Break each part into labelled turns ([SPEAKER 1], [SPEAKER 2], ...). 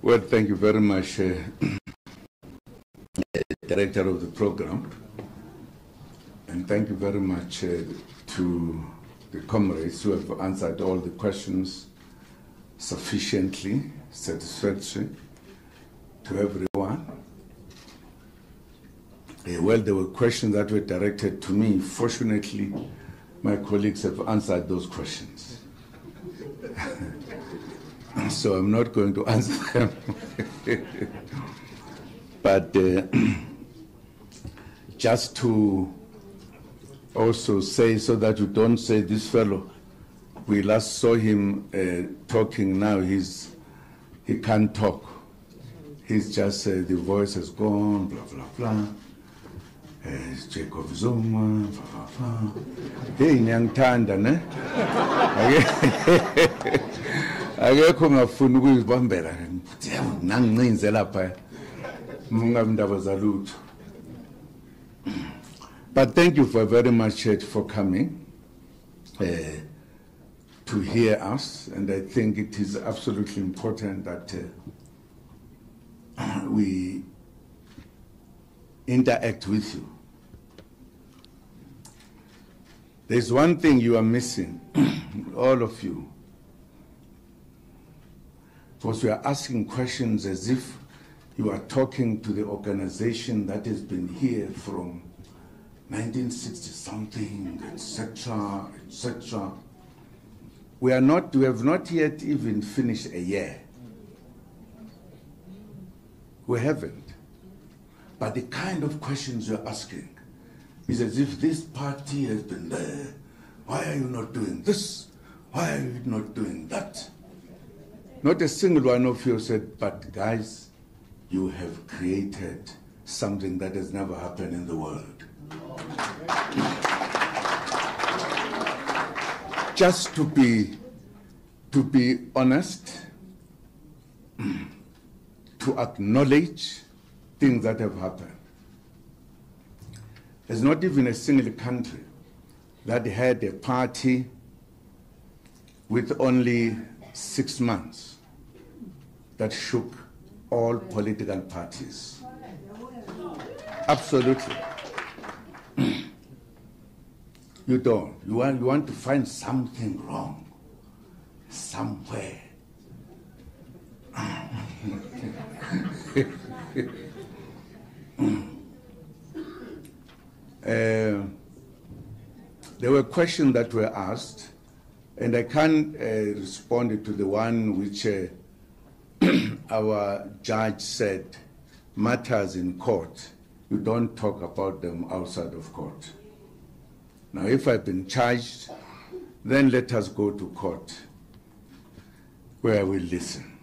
[SPEAKER 1] Well, thank you very much, Director of the program. And thank you very much to the comrades who have answered all the questions sufficiently, satisfactory to everyone. Well, there were questions that were directed to me. Fortunately, my colleagues have answered those questions. So I'm not going to answer them. But just to also say, so that you don't say this fellow, we last saw him talking, now he can't talk. He's just, the voice has gone, blah, blah, blah. Jacob Zuma, blah, blah, blah. Hey, nyangtanda, ne? Akekho ngafuna ukuzibambela nangincinze lapha mungabindaba zalutho. But thank you very much for coming to hear us, and I think it is absolutely important that we interact with you. There's one thing you are missing, all of you. Because we are asking questions as if you are talking to the organization that has been here from 1960-something, etc., etc. We have not yet even finished a year. We haven't. But the kind of questions you're asking is as if this party has been there. Why are you not doing this? Why are you not doing that? Not a single one of you said, but guys, you have created something that has never happened in the world. Just to be honest, to acknowledge things that have happened. There's not even a single country that had a party with only 6 months that shook all political parties. Absolutely. You don't. You want to find something wrong somewhere. There were questions that were asked, and I can't respond to the one which our judge said, matters in court, you don't talk about them outside of court. Now, if I've been charged, then let us go to court, where I will listen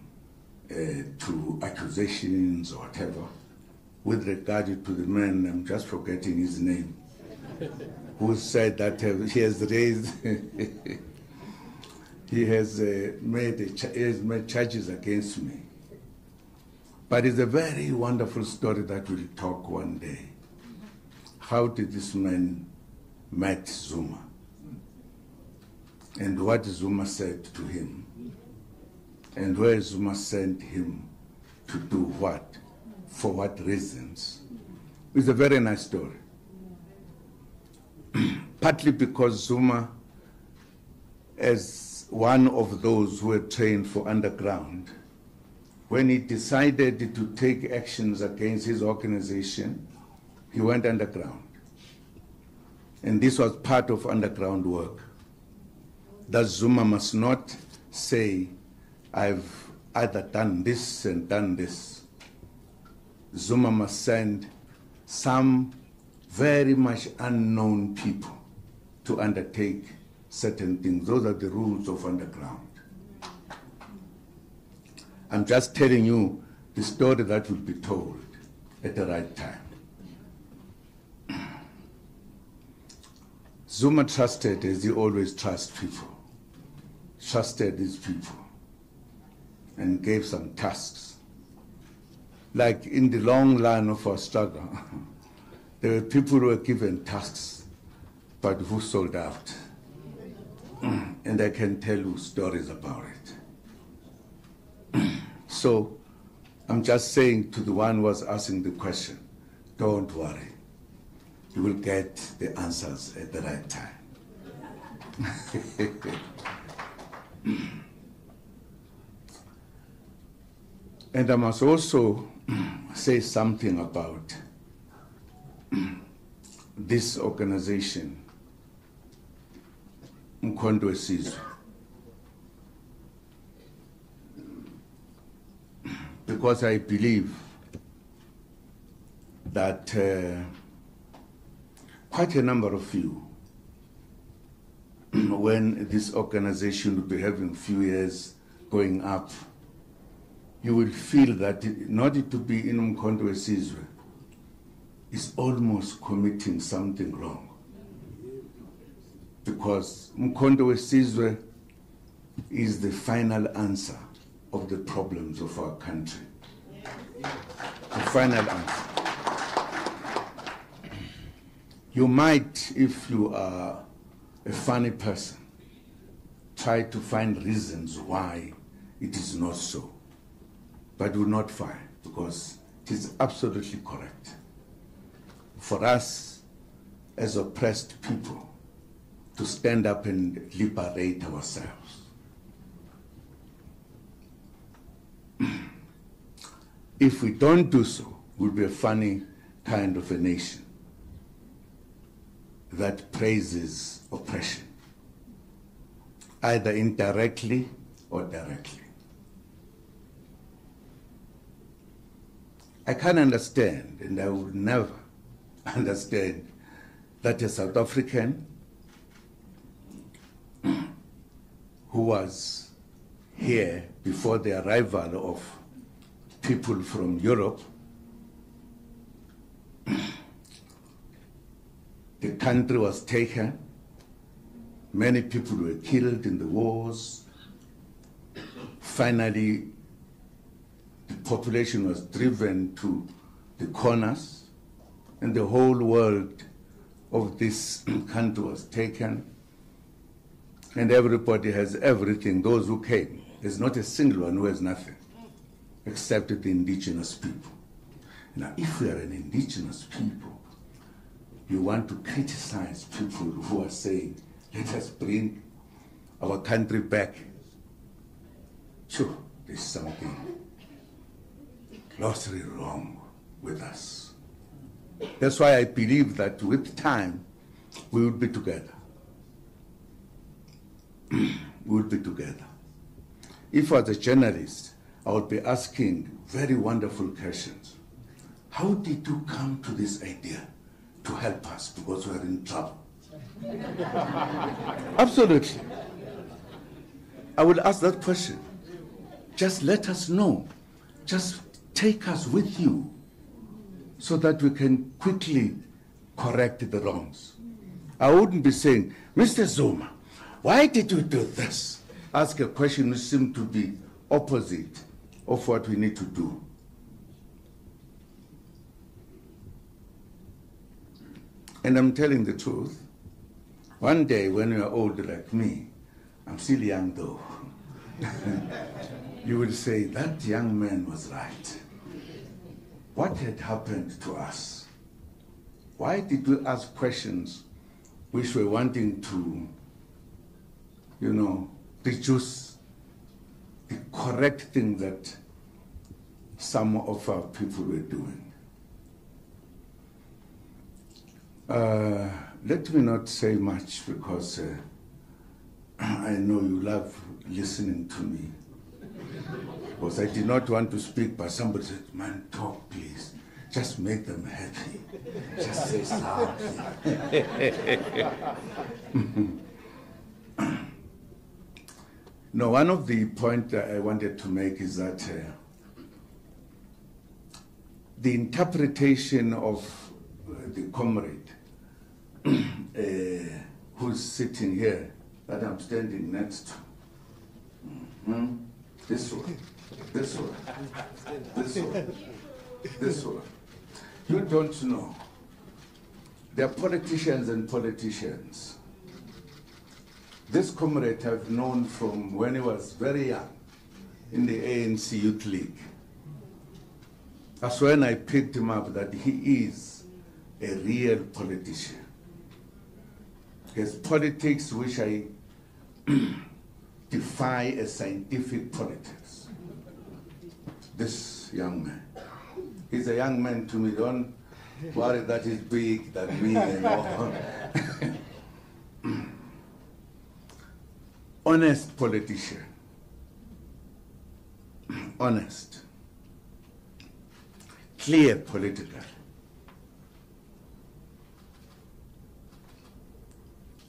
[SPEAKER 1] to accusations or whatever. With regard to the man, I'm just forgetting his name, who said that he has raised, he has made charges against me. But it's a very wonderful story that we'll talk one day. How did this man met Zuma? And what Zuma said to him? And where Zuma sent him to do what? For what reasons? It's a very nice story. Partly because Zuma, as one of those who were trained for underground, when he decided to take actions against his organization, he went underground. And this was part of underground work. That Zuma must not say, I've either done this and done this. Zuma must send some very much unknown people to undertake certain things. Those are the rules of underground. I'm just telling you the story that will be told at the right time. Zuma trusted, as he always trusts people, trusted these people and gave some tasks. Like in the long line of our struggle, there were people who were given tasks, but who sold out. And I can tell you stories about it. So I'm just saying to the one who was asking the question, don't worry. You will get the answers at the right time. And I must also say something about this organization, Umkhonto weSizwe. Because I believe that quite a number of you, when this organization will be having a few years going up, you will feel that in order to be in Umkhonto weSizwe is almost committing something wrong. Because Umkhonto weSizwe is the final answer of the problems of our country. The final answer. You might, if you are a funny person, try to find reasons why it is not so, but will not find, because it is absolutely correct for us as oppressed people to stand up and liberate ourselves. If we don't do so, we'll be a funny kind of a nation that praises oppression, either indirectly or directly. I can't understand, and I will never understand, that a South African who was here before the arrival of people from Europe, the country was taken, many people were killed in the wars, finally the population was driven to the corners, and the whole world of this country was taken, and everybody has everything, those who came. There's not a single one who has nothing, except the indigenous people. Now, if we are an indigenous people, you want to criticize people who are saying, let us bring our country back. Sure, there's something grossly wrong with us. That's why I believe that with time, we will be together. We will be together. If I was a journalist, I would be asking very wonderful questions. How did you come to this idea to help us, because we're in trouble? Absolutely. I would ask that question. Just let us know. Just take us with you so that we can quickly correct the wrongs. I wouldn't be saying, Mr. Zuma, why did you do this? Ask a question which seemed to be opposite of what we need to do. And I'm telling the truth. One day when you're old like me, I'm still young though, you will say, that young man was right. What had happened to us? Why did we ask questions which were wanting to, reduce the correct thing that some of our people were doing? Let me not say much, because I know you love listening to me. Because I did not want to speak, but somebody said, man, talk please. Just make them happy. Just say something. No, one of the points that I wanted to make is that the interpretation of the comrade who's sitting here, that I'm standing next to, this one, this one, this one, this one. You don't know. There are politicians and politicians. This comrade I've known from when he was very young, in the ANC Youth League. That's when I picked him up that he is a real politician. His politics, which I defy as scientific politics. This young man, he's a young man to me. Don't worry that he's big than me and all. Honest politician. Honest. Clear political.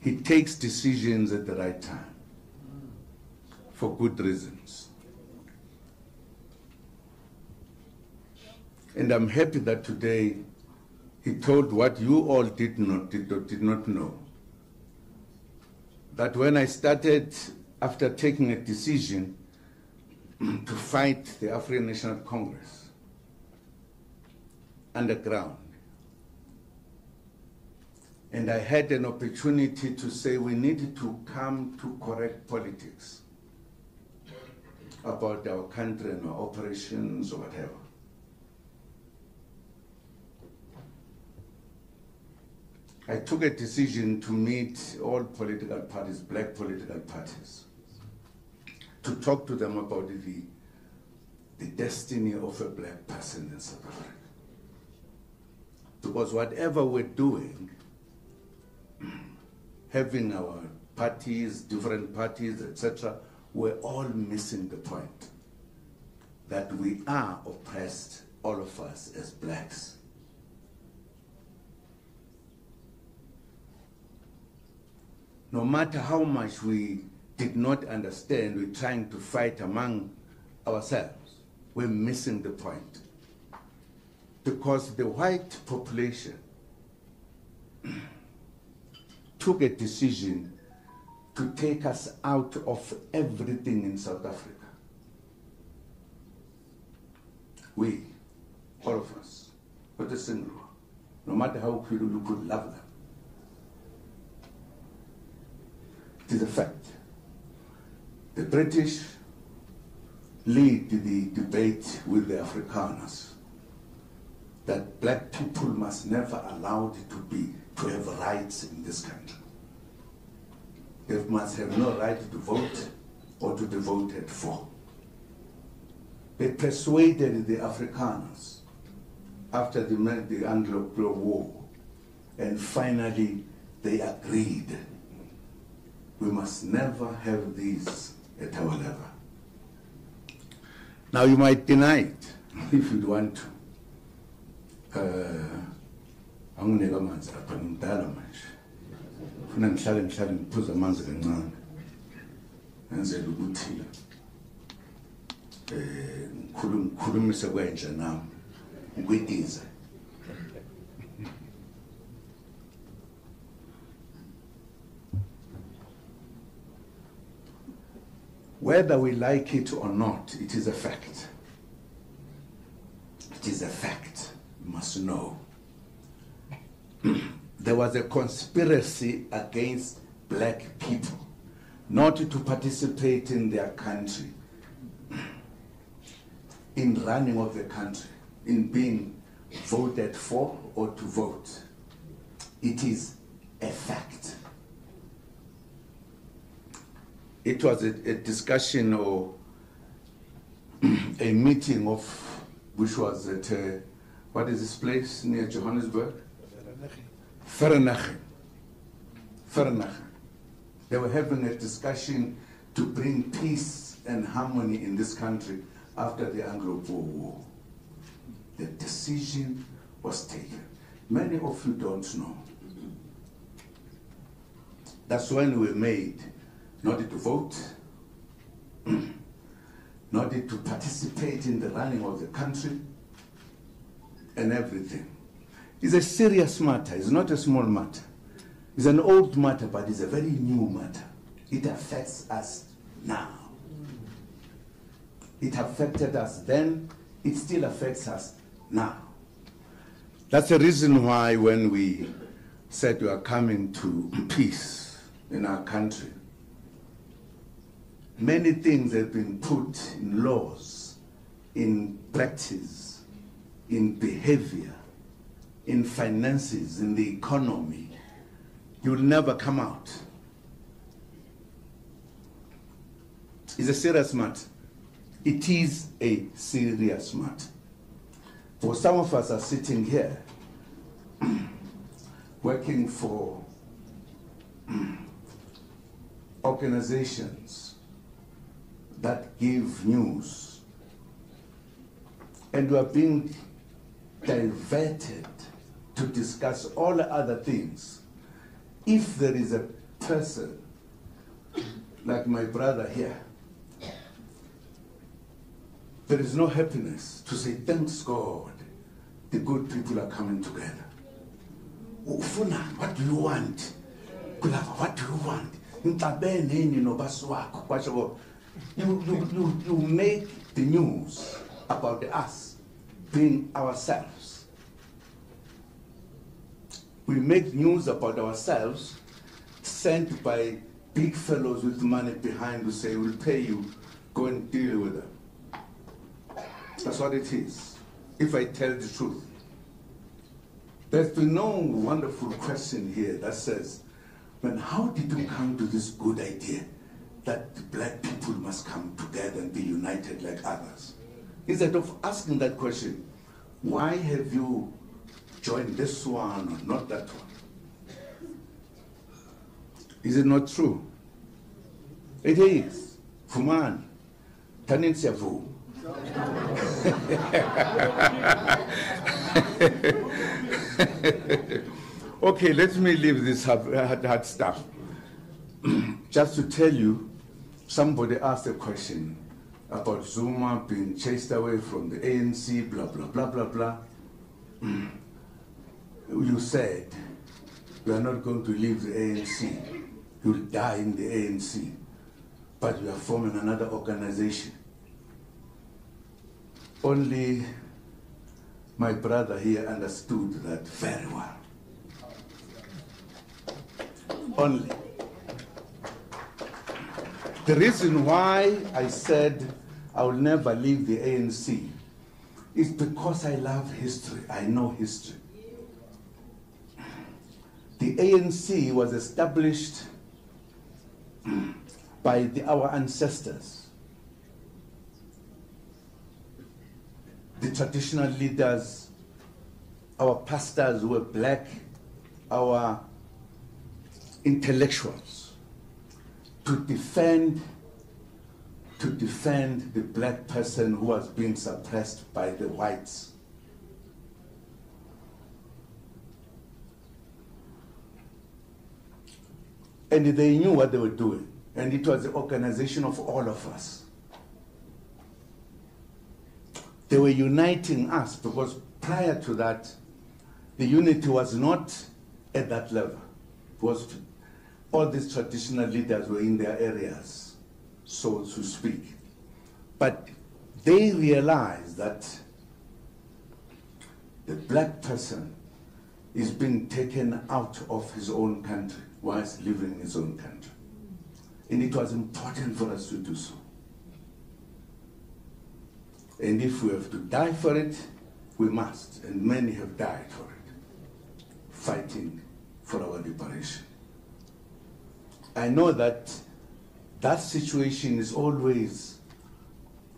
[SPEAKER 1] He takes decisions at the right time for good reasons. And I'm happy that today he told what you all did not know. That when I started, after taking a decision to fight the African National Congress underground, and I had an opportunity to say we needed to come to correct politics about our country and our operations or whatever. I took a decision to meet all political parties, black political parties, to talk to them about the destiny of a black person in South Africa. Because whatever we're doing, having our parties, different parties, etc., we're all missing the point that we are oppressed, all of us as blacks. No matter how much we did not understand, we're trying to fight among ourselves, we're missing the point. Because the white population took a decision to take us out of everything in South Africa. We, all of us, not a single one, no matter how you could love them. It is a fact. The British lead the debate with the Afrikaners that black people must never allow it to have rights in this country. They must have no right to vote or to be voted for. They persuaded the Afrikaners after the Anglo-Boer War, and finally they agreed. We must never have these at our level. Now you might deny it if you want to. Angineka amanzi lapha ngimdala manje. Ufuna ngihlale ngiphuza amanzi kancane. Ngenzela ukuthi ngikhulumise kwenja nami ngikwidiza. Whether we like it or not, it is a fact. It is a fact. You must know. There was a conspiracy against black people not to participate in their country, in running of the country, in being voted for or to vote. It is a fact. It was a discussion or a meeting of, which was at, what is this place near Johannesburg? Vereeniging. They were having a discussion to bring peace and harmony in this country after the Anglo-Boer War. The decision was taken. Many of you don't know. That's when we made not to vote, not to participate in the running of the country, and everything. It's a serious matter. It's not a small matter. It's an old matter, but it's a very new matter. It affects us now. It affected us then. It still affects us now. That's the reason why when we said we are coming to peace in our country, many things have been put in laws, in practice, in behavior, in finances, in the economy, you'll never come out. It's a serious matter. It is a serious matter. For some of us are sitting here working for organizations that give news, and we are being diverted to discuss all other things. If there is a person like my brother here, there is no happiness to say, thanks God, the good people are coming together. Ufuna, what do you want? Kulava, what do you want? You make the news about us being ourselves. We make news about ourselves sent by big fellows with money behind who say, we'll pay you, go and deal with them. That's what it is, if I tell the truth. There's been no wonderful question here that says, man, how did you come to this good idea that the black people must come together and be united like others? Instead of asking that question, why have you joined this one or not that one? Is it not true? It is. Fuman, Tanin Siavu. Okay, let me leave this hard stuff. Just to tell you, somebody asked a question about Zuma being chased away from the ANC, blah, blah, blah, blah, blah. You said, you are not going to leave the ANC. You'll die in the ANC. But we are forming another organization. Only my brother here understood that very well. Only. The reason why I said I will never leave the ANC is because I love history. I know history. The ANC was established by our ancestors. The traditional leaders, our pastors who were black, our intellectuals, to defend the black person who was being suppressed by the whites. And they knew what they were doing, and it was the organization of all of us. They were uniting us because prior to that, the unity was not at that level. All these traditional leaders were in their areas, so to speak. But they realized that the black person is being taken out of his own country whilst living in his own country. And it was important for us to do so. And if we have to die for it, we must. And many have died for it, fighting for our liberation. I know that that situation is always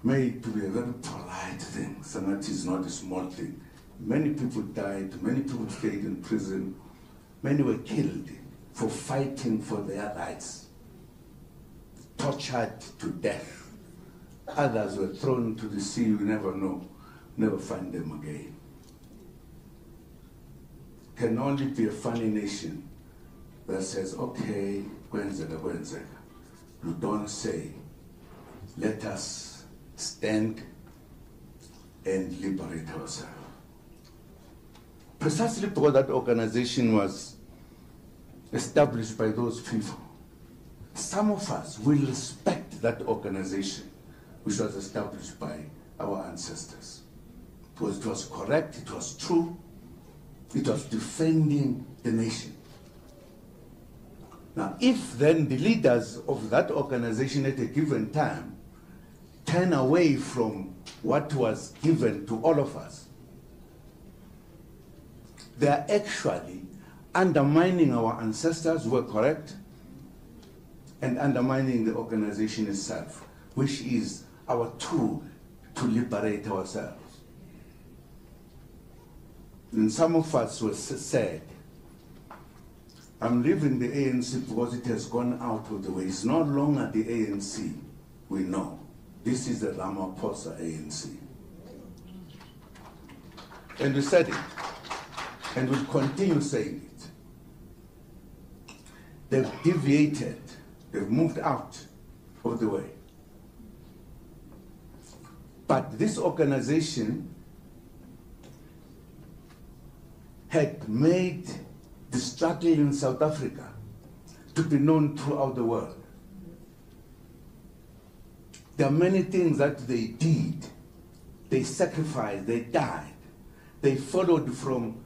[SPEAKER 1] made to be a very polite thing. Sanati is not a small thing. Many people died, many people stayed in prison, many were killed for fighting for their rights, tortured to death. Others were thrown to the sea, you never know, never find them again. Can only be a funny nation that says, okay, kwenzeka. You don't say, let us stand and liberate ourselves. Precisely because that organization was established by those people, some of us will respect that organization which was established by our ancestors. Because it was correct, it was true, it was defending the nation. Now, if then the leaders of that organization at a given time turn away from what was given to all of us, they are actually undermining our ancestors who were correct and undermining the organization itself, which is our tool to liberate ourselves. And some of us were said, I'm leaving the ANC because it has gone out of the way. It's no longer the ANC we know. This is the Ramaphosa ANC. And we said it, and we'll continue saying it. They've deviated, they've moved out of the way. But this organization had made the struggle in South Africa to be known throughout the world. There are many things that they did. They sacrificed, they died. They followed from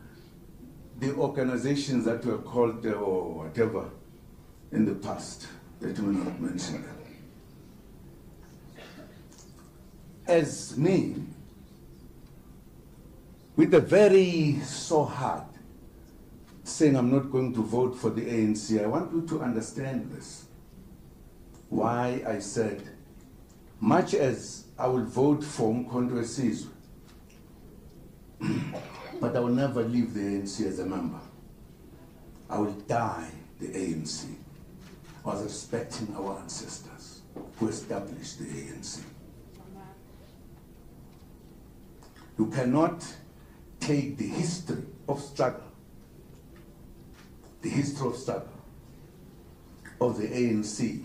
[SPEAKER 1] the organizations that were called or whatever in the past, that we will not mention them. As me, with a very sore heart, saying I'm not going to vote for the ANC, I want you to understand this. Why I said, much as I will vote for Mkhonto Sizwe, but I will never leave the ANC as a member. I will die the ANC. I was respecting our ancestors who established the ANC. You cannot take the history of struggle, the history of struggle of the ANC,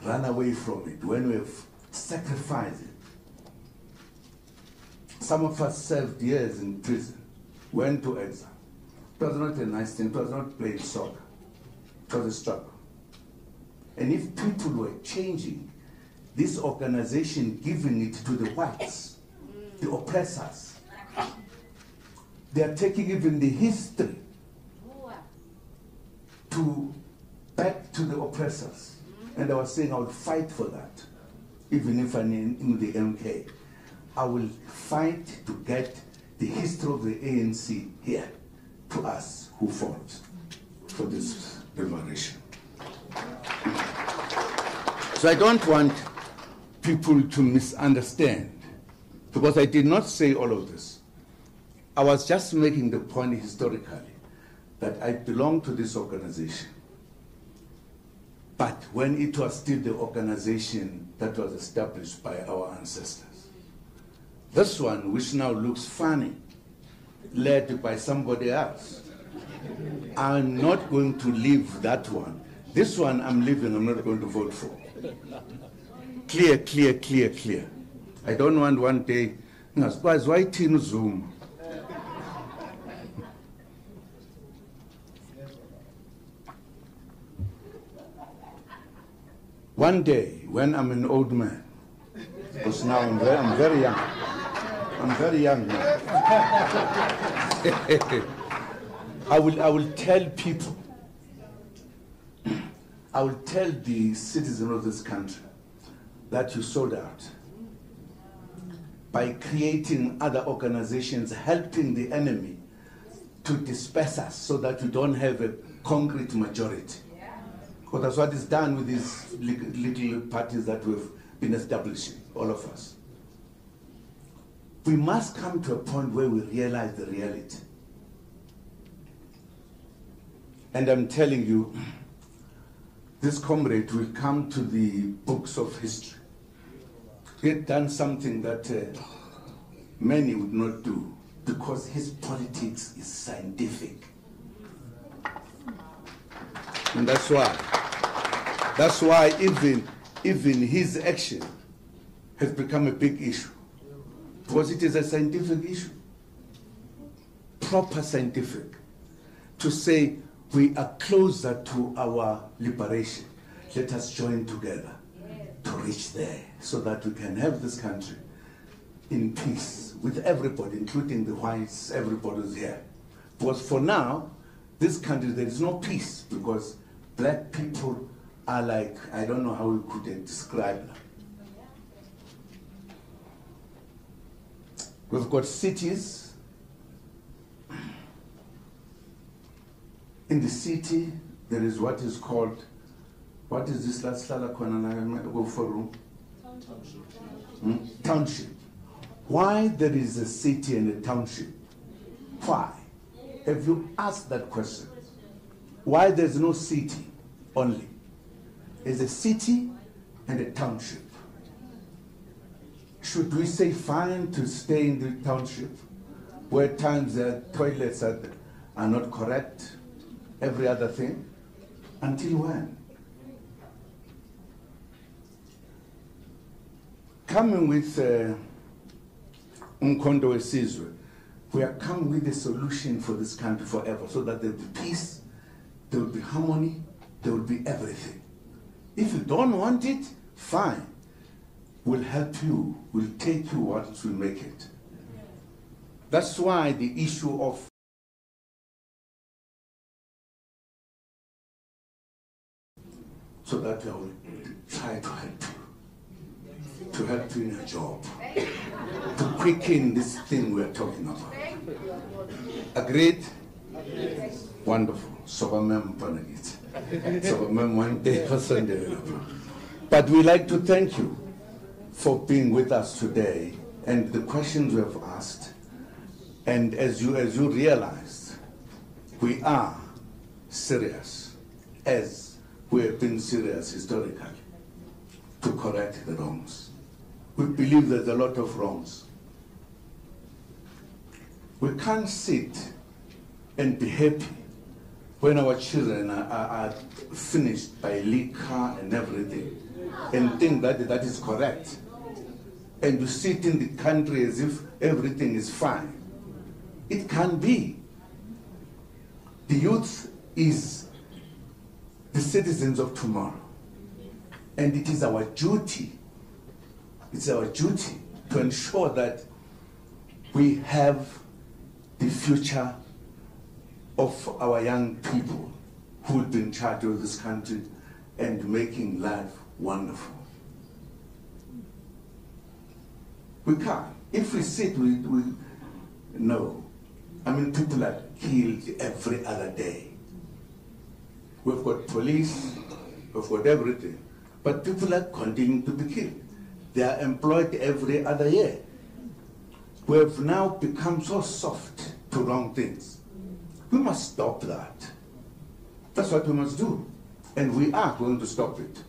[SPEAKER 1] run away from it when we have sacrificed it. Some of us served years in prison, went to exile. It was not a nice thing, it was not playing soccer, it was a struggle. And if people were changing this organization, giving it to the whites, the oppressors, they are taking even the history to back to the oppressors. And I was saying I would fight for that, even if I'm in the MK. I will fight to get the history of the ANC here to us who fought for this liberation. So I don't want people to misunderstand, because I did not say all of this. I was just making the point historically that I belong to this organization. But when it was still the organization that was established by our ancestors. This one, which now looks funny, led by somebody else, I'm not going to leave that one. This one I'm leaving, I'm not going to vote for. Clear, clear, clear, clear. I don't want one day, wayethini Zuma. One day, when I'm an old man, because now I'm very young. I'm very young now. I will tell people, I will tell the citizens of this country that you sold out by creating other organizations, helping the enemy to disperse us so that we don't have a concrete majority. Because that's what is done with these little parties that we've been establishing, all of us. We must come to a point where we realize the reality. And I'm telling you, this comrade will come to the books of history. He had done something that many would not do, because his politics is scientific. And that's why even his action has become a big issue, because it is a scientific issue, proper scientific, to say we are closer to our liberation. Let us join together to reach there so that we can have this country in peace with everybody, including the whites, everybody is here. Because for now, this country, there is no peace, because black people are like, I don't know how we could describe them. We've got cities. In the city, there is what is called, what is this last go for room? Township. Why there is a city and a township? Why? Have you asked that question? Why there's no city only? There's a city and a township. Should we say fine to stay in the township, where times the toilets are not correct, every other thing? Until when? Coming with Umkondo Wesizwe, we are coming with a solution for this country forever, so that there will be peace, there will be harmony, there will be everything. If you don't want it, fine. We'll help you, we'll take you once we make it. That's why the issue of so that I will try to help you in your job, to quicken this thing we're talking about. Agreed? Wonderful. So one day for Sunday. But we like to thank you for being with us today and the questions we have asked. And as you realized, we are serious, as we have been serious historically, to correct the wrongs. We believe there's a lot of wrongs. We can't sit and be happy when our children are finished by liquor and everything and think that that is correct. And you sit in the country as if everything is fine. It can't be. The youth is the citizens of tomorrow. And it is our duty, it's our duty to ensure that we have the future of our young people who will be in charge of this country and making life wonderful. We can't. If we sit, no. I mean, people are killed every other day. We've got police, we've got everything. But people are continuing to be killed. They are employed every other year. We have now become so soft to wrong things. We must stop that. That's what we must do. And we are going to stop it.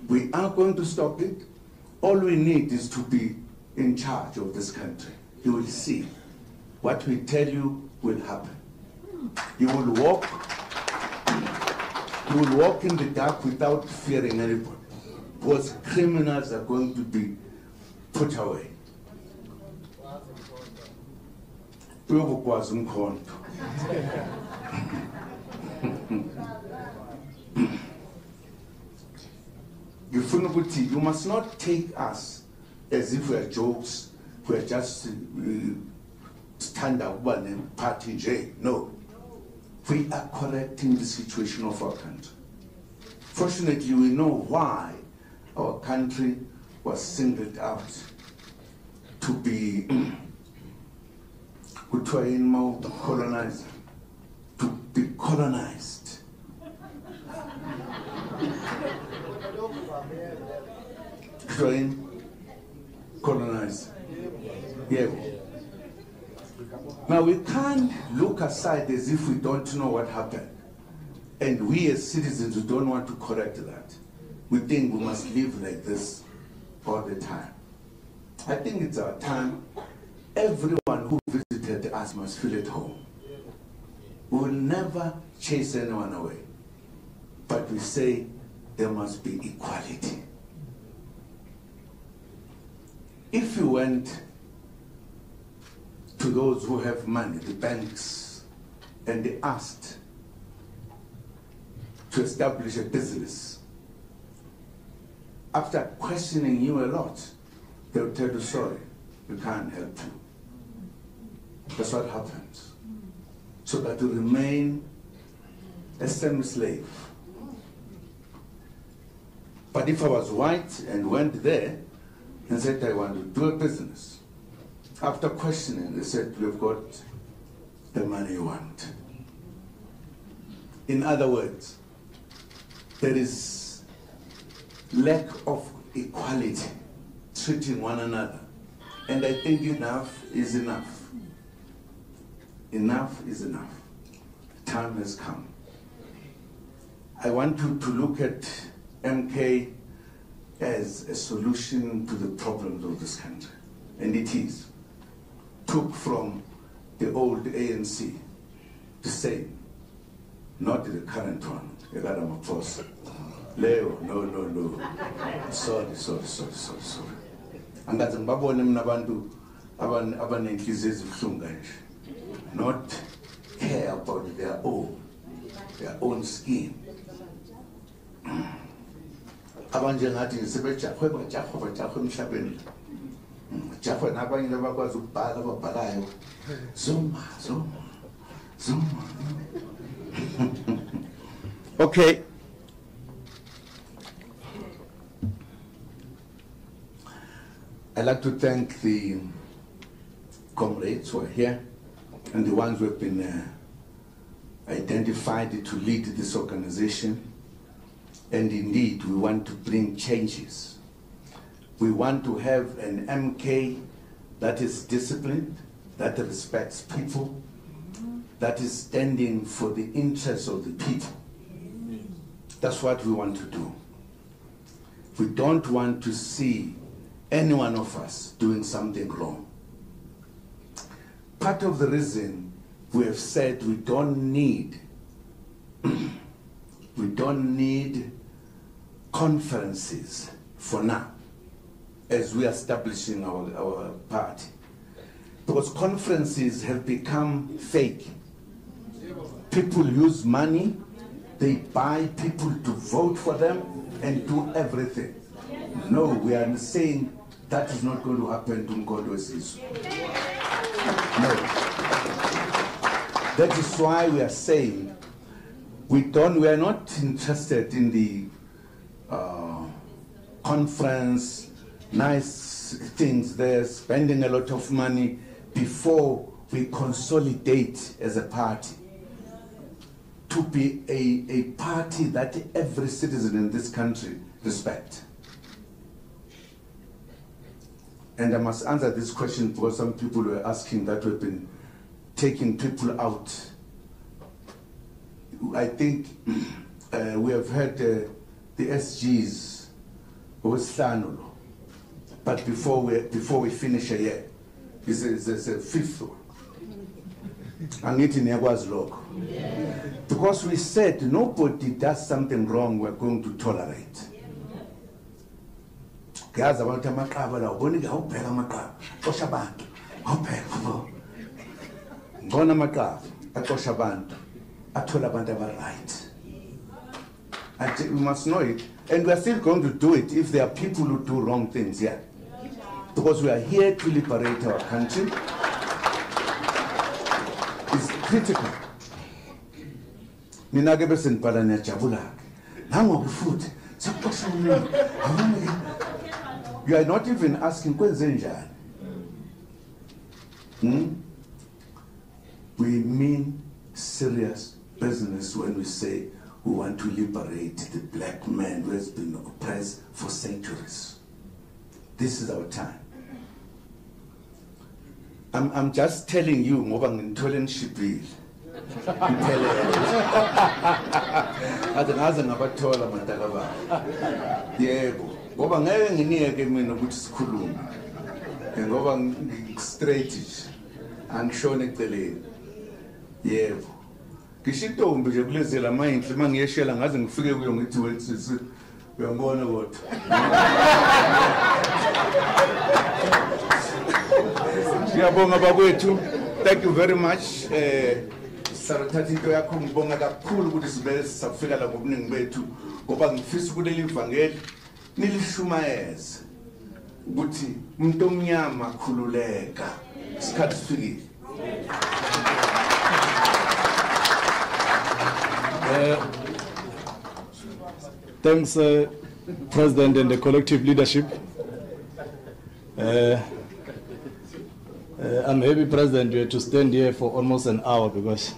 [SPEAKER 1] We are going to stop it. All we need is to be in charge of this country. You will see what we tell you will happen. You will walk in the dark without fearing anybody, because criminals are going to be put away. You must not take us as if we are jokes, we are just stand up and party J. No. We are correcting the situation of our country. Fortunately, we know why our country was singled out to be colonized, to be colonized. Colonized. Yeah. Now we can't look aside as if we don't know what happened. And we as citizens, we don't want to correct that. We think we must live like this all the time. I think it's our time. Everyone who visited us must feel at home. We will never chase anyone away. But we say there must be equality. If you went to those who have money, the banks, and they asked to establish a business, after questioning you a lot, they'll tell you, sorry, we can't help you. That's what happens. So that you remain a semi-slave. But if I was white and went there and said I want to do a business, after questioning, they said, we've got the money you want. In other words, there is lack of equality, treating one another. And I think enough is enough. Enough is enough. Time has come. I want you to look at MK as a solution to the problems of this country. And it is. Took from the old ANC, the same, not the current one. Leo, no. Sorry. Angazi ngibabone mina abantu abanenhliziyo ezibuhlungu kanje. Not care about their own skin. Abanje ngathi sebejahwe bajahwe emhlabeni. Jahwe nabanye abakwazi ukubhala ababhalayo. Zuma. Okay. I'd like to thank the comrades who are here and the ones who have been identified to lead this organization. And indeed, we want to bring changes. We want to have an MK that is disciplined, that respects people, that is standing for the interests of the people. That's what we want to do. We don't want to see any one of us doing something wrong. Part of the reason we have said we don't need conferences for now as we are establishing our party, because conferences have become fake. People use money, they buy people to vote for them and do everything. No, we are saying that is not going to happen to Mkondo Sisu. No. That is why we are saying we are not interested in the conference, nice things there, spending a lot of money before we consolidate as a party to be a party that every citizen in this country respects. And I must answer this question because some people were asking that we've been taking people out. I think we have heard the SGs with Sanulo, but before we finish a year, there's a fifth one. Because we said nobody does something wrong, we're going to tolerate. Guys, I want to make a we must know it, and we are still going to do it if there are people who do wrong things here. Because we are here to liberate our country. It's critical. You are not even asking kwenzenjani. We mean serious business when we say we want to liberate the black man who has been oppressed for centuries. This is our time. I'm just telling you, ngoba ngitholen shipile. Adengaze ngabathola mataka ba. Yebo. Ngoba ngeke nginike mina ukuthi sikhulume. Ngoba strategy angishone eceleni. Yebo. Ngishintombi nje kulezela mayinhle mangiyeshela ngaze ngifike kuyo ngithi wethu uyambona kodwa. Ngiyabonga bakwethu. Thank you very much. Sarathatha into yakho ngibonga kakhulu ukuthi sibe safika la ngobuningi bethu ngoba ngifisa ukuleli ivangeli nilishumayeze ukuthi umuntu omnyama khululeka isikhathi sifikile.
[SPEAKER 2] Thanks, President and the collective leadership. I'm happy, President, you had to stand here for almost an hour because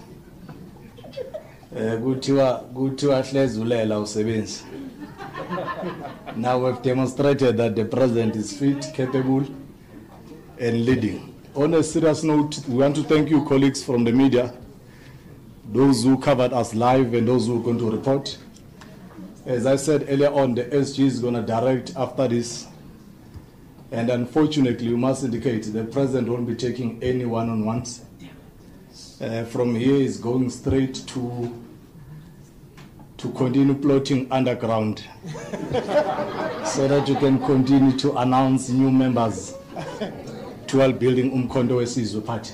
[SPEAKER 2] now we've demonstrated that the President is fit, capable, and leading. On a serious note, we want to thank you, colleagues from the media, those who covered us live and those who are going to report. As I said earlier on, the SG is going to direct after this. And unfortunately, we must indicate the President won't be taking any one-on-ones. From here, he's going straight to continue plotting underground so that you can continue to announce new members to our building Umkondo Wesizwe Party.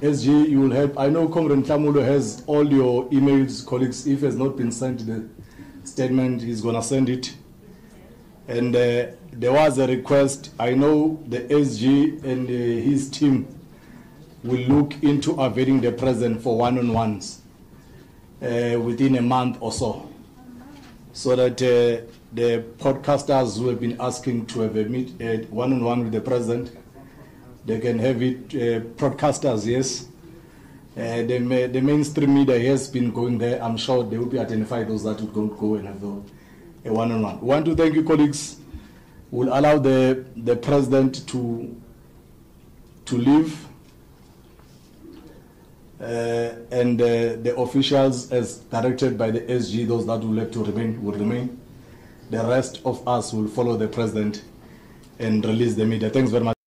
[SPEAKER 2] SG, you will help. I know Comrade Tamulo has all your emails, colleagues. If it has not been sent the statement, he's going to send it. And there was a request. I know the SG and his team will look into availing the President for one-on-ones within a month or so that the podcasters who have been asking to have a one-on-one with the President, they can have it. Broadcasters, yes. The mainstream media has been going there. I'm sure they will be identified those that would go and have a one-on-one. We want to thank you, colleagues. We'll allow the President to leave, and the officials, as directed by the SG, those that will have to remain will remain. The rest of us will follow the President and release the media. Thanks very much.